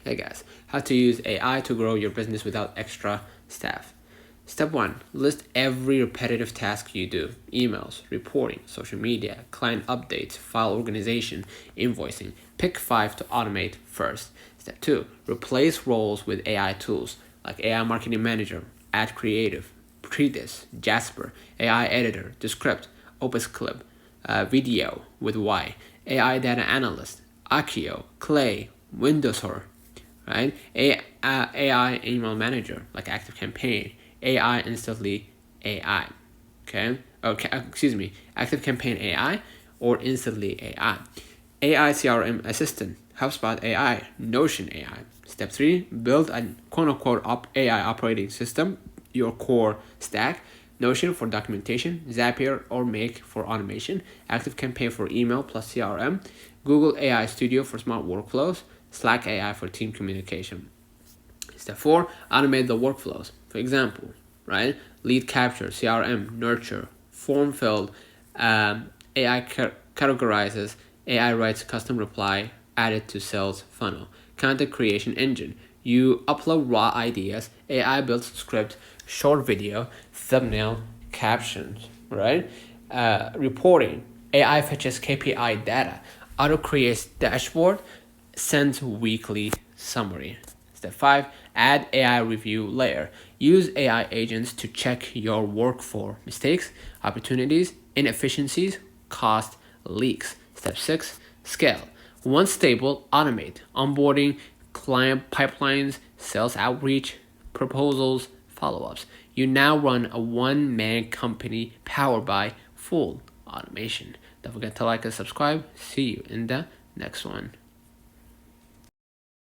Hey guys, how to use AI to grow your business without extra staff. Step 1. List every repetitive task you do. Emails, reporting, social media, client updates, file organization, invoicing. Pick 5 to automate first. Step 2. Replace roles with AI tools like AI Marketing Manager, Ad Creative, Treatise, Jasper, AI Editor, Descript, Opus Clip, Video with Y, AI Data Analyst, Accio, Clay, Windows Horror, right? AI email manager like ActiveCampaign, AI Instantly AI, okay? Excuse me, ActiveCampaign AI or Instantly AI. AI CRM Assistant, HubSpot AI, Notion AI. Step 3, build a quote-unquote AI operating system, your core stack. Notion for documentation, Zapier or Make for automation, ActiveCampaign for email plus CRM, Google AI Studio for smart workflows, Slack AI for team communication. Step 4, automate the workflows. For example, right? Lead capture, CRM, nurture, form filled, AI categorizes, AI writes custom reply, added to sales funnel. Content creation engine. You upload raw ideas, AI builds script, short video, thumbnail, captions, right? Reporting. AI fetches KPI data, auto creates dashboard, sends weekly summary. Step 5, add AI review layer. Use AI agents to check your work for mistakes, opportunities, inefficiencies, cost, leaks. Step 6, scale. Once stable, automate onboarding, client pipelines, sales outreach, proposals, follow-ups. You now run a one-man company powered by full automation. Don't forget to like and subscribe. See you in the next one.